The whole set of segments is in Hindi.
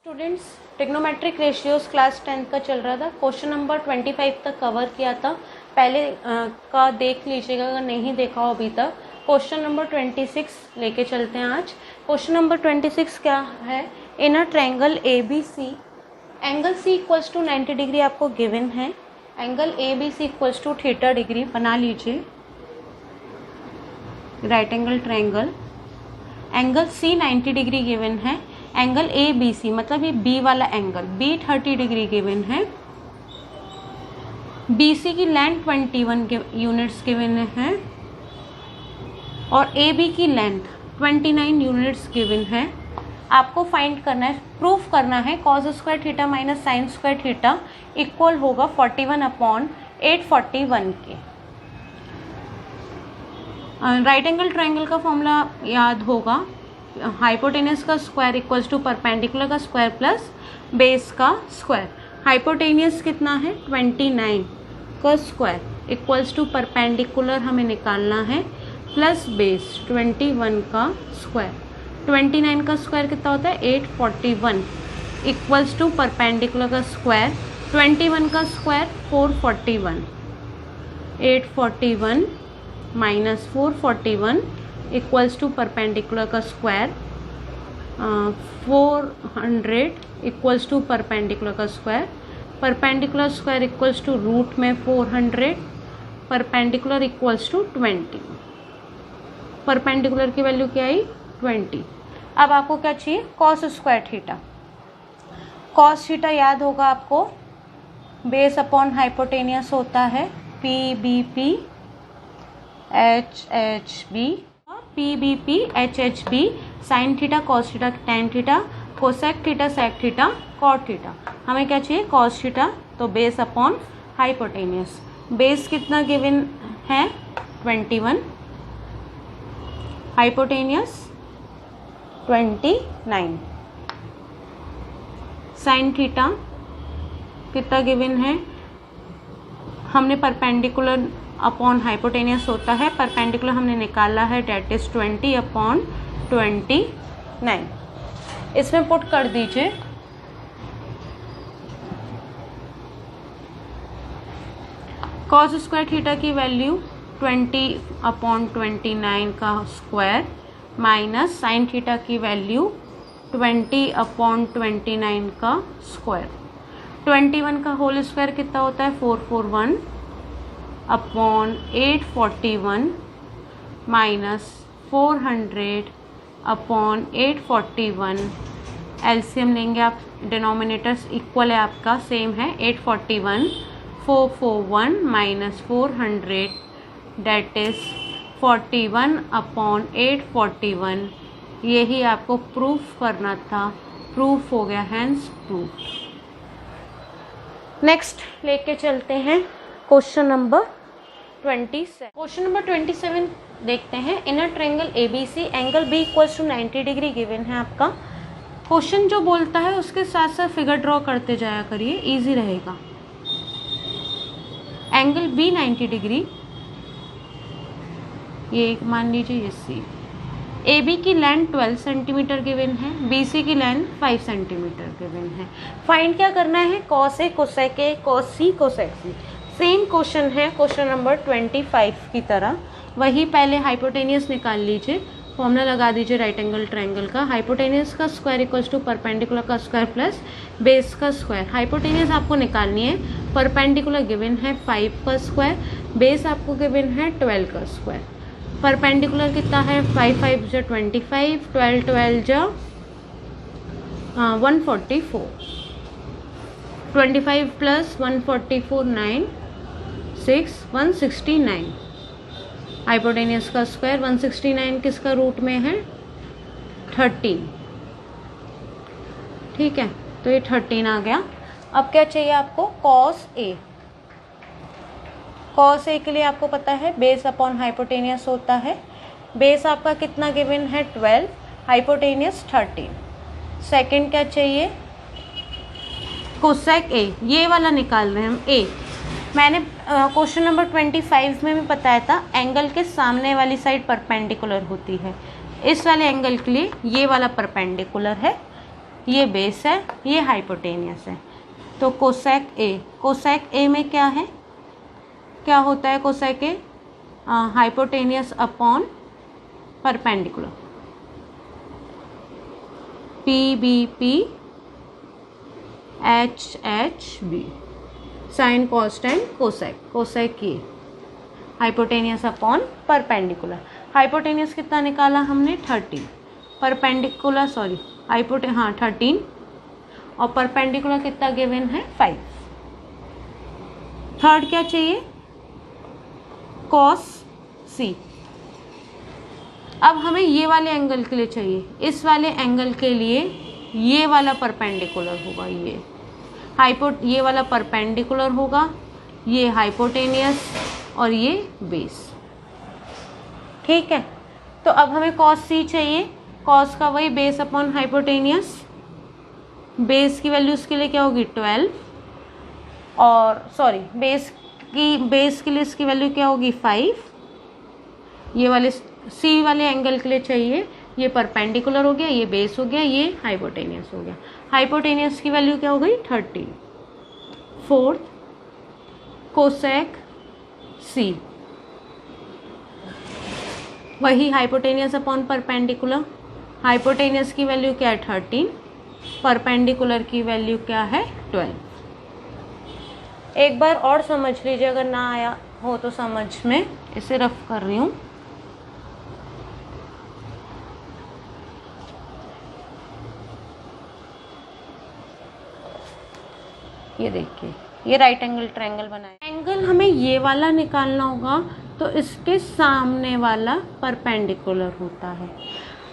स्टूडेंट्स, ट्रिग्नोमेट्रिक रेशियोज क्लास 10 का चल रहा था। क्वेश्चन नंबर 25 तक कवर किया था। पहले का देख लीजिएगा अगर नहीं देखा हो अभी तक। क्वेश्चन नंबर 26 लेके चलते हैं आज। क्वेश्चन नंबर 26 क्या है? In a triangle ABC angle C equals to 90 degree आपको गिवन है। Angle ABC equals to theta degree बना लीजिए। Right angle triangle, angle C 90 degree given है। एंगल ABC मतलब ये B वाला एंगल B 30 डिग्री गिवन है। BC की लेंथ 21 यूनिट्स गिवन है और AB की लेंथ 29 यूनिट्स गिवन है। आपको फाइंड करना है, प्रूफ करना है cos square theta minus sine square theta equal होगा 41/841 के। राइट एंगल ट्रायंगल का फॉर्मूला याद होगा, हाइपोटेनियस का स्क्वायर इक्वल्स टू परपेंडिकुलर का स्क्वायर प्लस बेस का स्क्वायर। हाइपोटेनियस कितना है? 29 का स्क्वायर इक्वल्स टू परपेंडिकुलर हमें निकालना है प्लस बेस 21 का स्क्वायर। 29 का स्क्वायर कितना होता है? 841 इक्वल्स टू परपेंडिकुलर का स्क्वायर 21 का square 441। 841 minus 441 equals to perpendicular का स्क्वायर 400 इक्वल्स टू परपेंडिकुलर का square. Perpendicular square equals to root में 400, परपेंडिकुलर इक्वल्स टू 20। परपेंडिकुलर की वैल्यू क्या आई? 20। अब आपको क्या चाहिए? Cos square theta. Cos theta याद होगा आपको, बेस अपॉन हाइपोटेनियस होता है PBP HHB, PBP HHB, sine theta cos theta tan theta, cosec theta sec theta cot theta. हमें क्या चाहिए? Cos theta. तो बेस अपॉन हाइपोटेनियस। बेस कितना गिवन है? 21, हाइपोटेनियस 29। साइन थीटा कितना गिवन है? हमने परपेंडिकुलर अपॉन हाइपोटेनियस होता है, परपेंडिकुलर हमने निकाला है, डेट इज 20/29। इसमें पुट कर दीजिए। कॉस स्क्वायर थीटा की वैल्यू 20/29 का स्क्वायर माइनस साइन थीटा की वैल्यू 20/29 का स्क्वायर। 21 का होल स्क्वायर कितना होता है? 441 अपॉन 841 माइनस 400 अपॉन 841। एलसीएम लेंगे आप, डिनोमिनेटर्स इक्वल है आपका, सेम है। 841 441 माइनस 400 डेट इज 41/841। यही आपको प्रूफ करना था, प्रूफ हो गया, हैंस प्रूफ। नेक्स्ट लेके चलते हैं क्वेश्चन नंबर 27। क्वेश्चन नंबर 27 देखते हैं। In a triangle ABC angle B equals to 90 degree given है आपका। क्वेश्चन जो बोलता है उसके साथ साथ फिगर ड्रॉ करते जाया करिए, इजी रहेगा। एंगल B 90 डिग्री, ये मान लीजिए ये C। AB की लेंथ 12 सेंटीमीटर गिवन है, BC की लेंथ 5 सेंटीमीटर गिवन है। फाइंड क्या करना है? Cos A cosec A cos C cosec C। Same question है क्वेश्चन नंबर 25 की तरह। वही पहले हाइपोटेनियस निकाल लीजिए, फॉर्मूला लगा दीजिए राइट एंगल ट्रायंगल का। हाइपोटेनियस का स्क्वायर इक्वल्स टू परपेंडिकुलर का स्क्वायर प्लस बेस का स्क्वायर। हाइपोटेनियस आपको निकालनी है, परपेंडिकुलर गिवन है 5 का स्क्वायर, बेस आपको गिवन है 12 का स्क्वायर। परपेंडिकुलर कितना है? 5 5 जो 25, 12 12 जो 144। 25 प्लस 144 9 6 169। हाइपोटेनियस का स्क्वायर 169 किसका रूट में है? 13। ठीक है, तो ये 13 आ गया। अब क्या चाहिए आपको? Cos A। कॉस A के लिए आपको पता है बेस अपॉन हाइपोटेनियस होता है। बेस आपका कितना गिवन है? 12, हाइपोटेनियस 13। सेकंड क्या चाहिए? कोसेक A, ये वाला निकाल रहे हैं हम A। मैंने क्वेश्चन नंबर 25 में भी बताया था, एंगल के सामने वाली साइड परपेंडिकुलर होती है। इस वाले एंगल के लिए ये वाला परपेंडिकुलर है, ये बेस है, ये हाइपोटेनियस है। तो कोसेक ए में क्या है, क्या होता है cosec A? Hypotenuse upon perpendicular, P B P H H B, sine cos tan cosec A, hypotenuse upon perpendicular. Hypotenuse कितना निकाला हमने? 13, परपेंडिकुलर 13, और परपेंडिकुलर कितना गिवन है? 5। थर्ड क्या चाहिए? कॉस सी। अब हमें ये वाले एंगल के लिए चाहिए, इस वाले एंगल के लिए ये वाला परपेंडिकुलर होगा, ये वाला परपेंडिकुलर होगा, ये हाइपोटेनियस और ये बेस। ठीक है, तो अब हमें कॉस सी चाहिए, कॉस का वही बेस अपॉन हाइपोटेनियस, बेस की वैल्यू इसके लिए क्या होगी? 12, और बेस के लिए इसकी वैल्यू क्या होगी? 5। ये वाले सी वाले एंगल के लिए चाहिए, ये परपेंडिकुलर हो गया, ये बेस हो गया, ये हाइपोटेनियस हो गया। हाइपोटेनियस की वैल्यू क्या हो गई? 13। फोर्थ कोसेक सी, वही हाइपोटेनियस अपॉन परपेंडिकुलर। हाइपोटेनियस की वैल्यू क्या है? 13, परपेंडिकुलर की वैल्यू क्या है? 12। एक बार और समझ लीजिए, अगर ना आया हो तो समझ में, इसे रफ कर रही हूँ। ये देखिए, ये राइट एंगल ट्रायंगल बनाया। एंगल हमें ये वाला निकालना होगा, तो इसके सामने वाला परपेंडिकुलर होता है।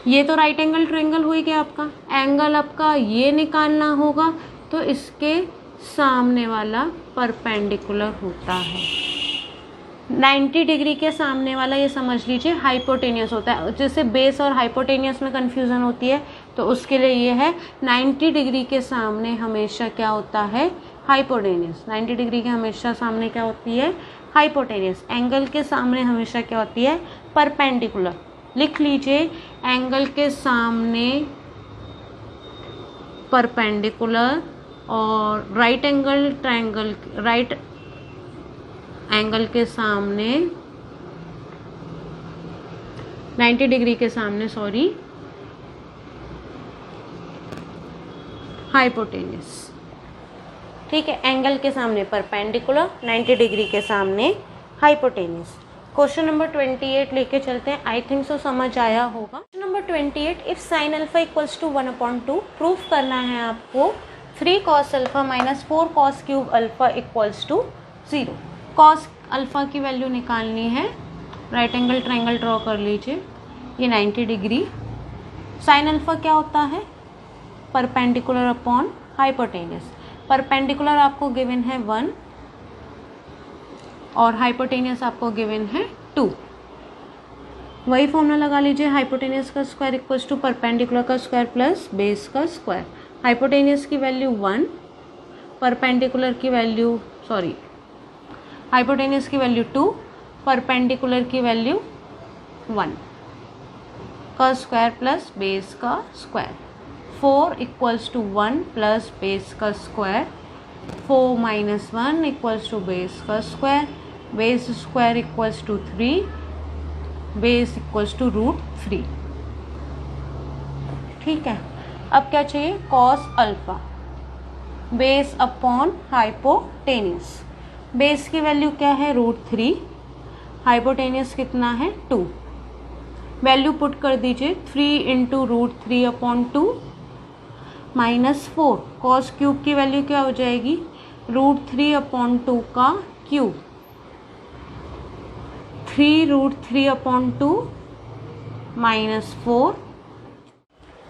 ये तो राइट एंगल ट्रायंगल हो ही गया आपका। एंगल आपका ये निकालना होगा, तो इसके सामने वाला परपेंडिकुलर होता है। 90 डिग्री के सामने वाला, ये समझ लीजिए, हाइपोटेनियस होता है। जैसे बेस और हाइपोटेनियस में कन्फ्यूज़न होती है, तो उसके लिए ये है 90 डिग्री के सामने हमेशा क्या होता है? हाइपोटेनियस। 90 डिग्री के हमेशा सामने क्या होती है? हाइपोटेनियस। एंगल के सामने हमेशा क्या होती है? परपेंडिकुलर। लिख लीजिए, एंगल के सामने परपेंडिकुलर, और राइट एंगल के सामने 90 डिग्री के सामने हाइपोटेनियस। ठीक है, एंगल के सामने परपेंडिकुलर, 90 डिग्री के सामने हाइपोटेनियस। क्वेश्चन नंबर 28 लेके चलते हैं। आई थिंक सो समझ आया होगा। Question number 28, if sine alpha equals to 1/2, proof करना है आपको 3 cos alpha minus 4 cos cube alpha equals to 0। cos alpha की वैल्यू निकालनी है। राइट एंगल ट्रायंगल ड्रॉ कर लीजिए, ये 90 डिग्री। साइन अल्फा क्या होता है? Perpendicular upon hypotenuse. परपेंडिकुलर आपको गिवन है 1 और हाइपोटेनियस आपको गिवन है 2। वही फॉर्मूला लगा लीजिए, हाइपोटेनियस का स्क्वायर इक्वल्स टू परपेंडिकुलर का स्क्वायर प्लस बेस का स्क्वायर। हाइपोटेनियस की वैल्यू 1, परपेंडिकुलर की वैल्यू हाइपोटेनियस की वैल्यू 2, परपेंडिकुलर की वैल्यू 1 का स्क्वायर प्लस बेस का square. 4 equals to 1 plus base का square. 4 minus 1 equals to base का square. Base square equals to 3, base equals to √3। ठीक है, अब क्या चाहिए? Cos alpha, base upon hypotenuse. Base की वैल्यू क्या है? √3, हाइपोटेनियस कितना है? 2। वैल्यू पुट कर दीजिए, 3 इंटू √3/2 माइनस 4। कॉस क्यूब की वैल्यू क्या हो जाएगी? √3/2 का क्यूब। 3 √3/2 माइनस 4,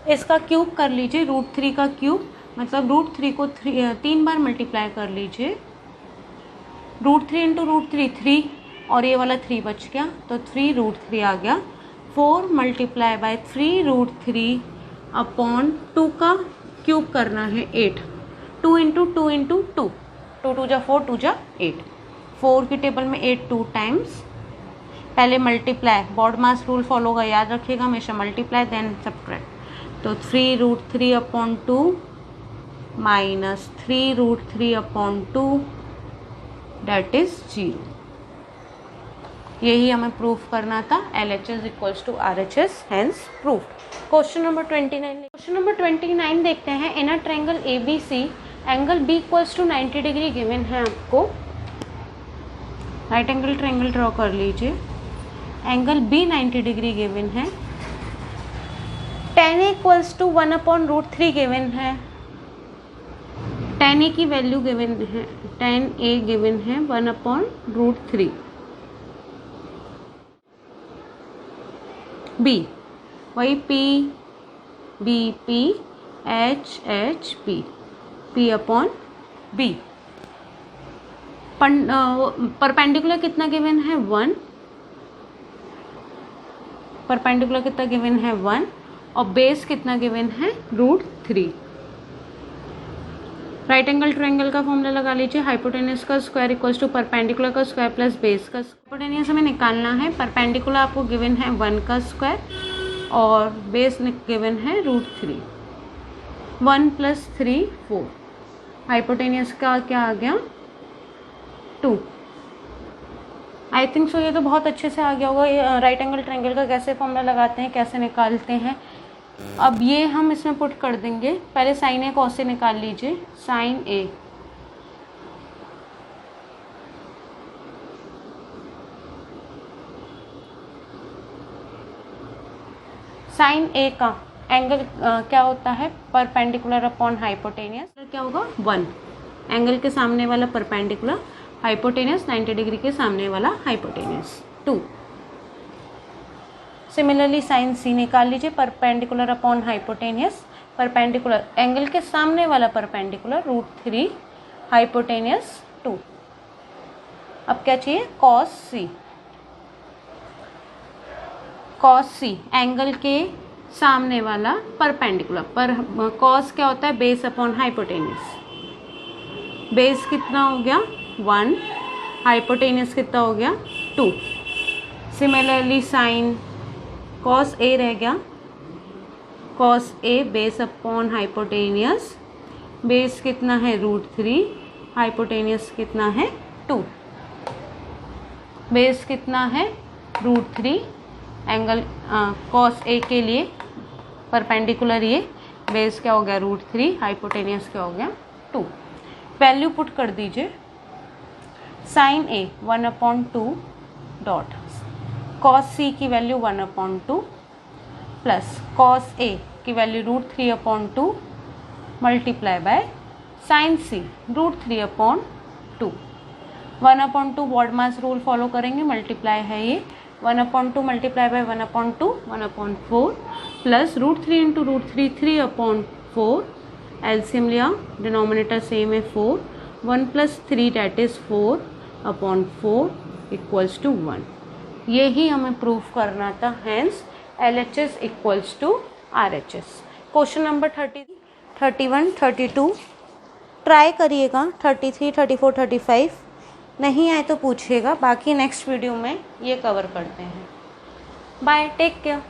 इसका क्यूब कर लीजिए। √3 का क्यूब मतलब √3 को 3 बार मल्टीप्लाई कर लीजिए। √3 इंटू √3 3, और ये वाला 3 बच गया, तो 3 √3 आ गया। 4 मल्टीप्लाई बाय 3 √3/2 का क्यूब करना है 8। 2 इंटू 2 इंटू 2, 2 2 जा 4, 2 जा 8। 4 की टेबल में 8 2 टाइम्स। पहले मल्टीप्लाई, बॉड मास रूल फॉलो होगा, याद रखिएगा हमेशा, मल्टीप्लाई देन सब्ट्रैक्ट। तो 3√3/2 माइनस 3√3/2 डेट इज 0। यही हमें प्रूफ करना था। LHS equals to RHS, hence proof. Question number 29 देखते हैं। In a triangle ABC angle B equals to 90 degree given है आपको। राइट एंगल ट्रायंगल ड्रॉ कर लीजिए। एंगल B 90 डिग्री गिवन है। tan A equals to 1/√3 given है। tan A की वैल्यू गिवन है, tan A गिवन है 1/√3। B वही P B P H H P P/B। Perpendicular कितना गिवन है 1, परपेंडिकुलर कितना गिवन है 1 और बेस कितना गिवन है √3। राइट एंगल ट्रायंगल का फॉर्मूला लगा लीजिए। हाइपोटेनस का स्क्वायर इक्वल्स टू परपेंडिकुलर का स्क्वायर प्लस बेस का। हाइपोटेनस हमें निकालना है। परपेंडिकुलर आपको गिवन है 1 का स्क्वायर और बेस गिवन है √3। 1 + 3 4। हाइपोटेनस का क्या आ गया 2। आई थिंक सो ये तो बहुत अच्छे से आ गया होगा। राइट एंगल ट्रायंगल का कैसे फॉर्मूला लगाते हैं, कैसे निकालते हैं, अब ये हम इसमें पुट कर देंगे। पहले साइन ए कॉस से निकाल लीजिए। साइन ए का एंगल क्या होता है परपेंडिकुलर अपॉन हाइपोटेनियस। क्या होगा 1, एंगल के सामने वाला परपेंडिकुलर, हाइपोटेनियस 90 डिग्री के सामने वाला हाइपोटेनियस 2। सिमिलरली साइन सी निकाल लीजिए। Perpendicular upon hypotenuse, perpendicular angle के सामने वाला परपेंडिकुलर √3 हाइपोटेनियस 2। अब क्या चाहिए कॉस सी एंगल के सामने वाला परपेंडिकुलर। पर कॉस क्या होता है बेस अपॉन हाइपोटेनियस। बेस कितना हो गया 1, हाइपोटेनियस कितना हो गया 2। सिमिलरली साइन कॉस ए रह गया। Cos A base upon hypotenuse, base कितना है √3, हाइपोटेनियस कितना है 2। बेस कितना है √3, एंगल कॉस ए के लिए परपेंडिकुलर ये बेस क्या हो गया √3, हाइपोटेनियस क्या हो गया 2। वैल्यू पुट कर दीजिए। Sine A 1/2 dot cos C की वैल्यू 1/2 प्लस कॉस ए की value √3/2 multiply by sine C √3/2। 1/2 BODMAS rule follow करेंगे, मल्टीप्लाई है ये 1/2 मल्टीप्लाई बाय 1/2 1/4 प्लस √3 × √3 3/4। एलसीएम लिया, डिनोमिनेटर सेम है 4। 1 + 3 डेट इज 4/4 इक्वल्स टू 1। यही हमें प्रूफ करना था, hence LHS equals to RHS। Question number 30, 31, 32 try करिएगा। 33, 34, 35 नहीं आए तो पूछिएगा, बाकी नेक्स्ट वीडियो में ये कवर करते हैं। Bye, take care.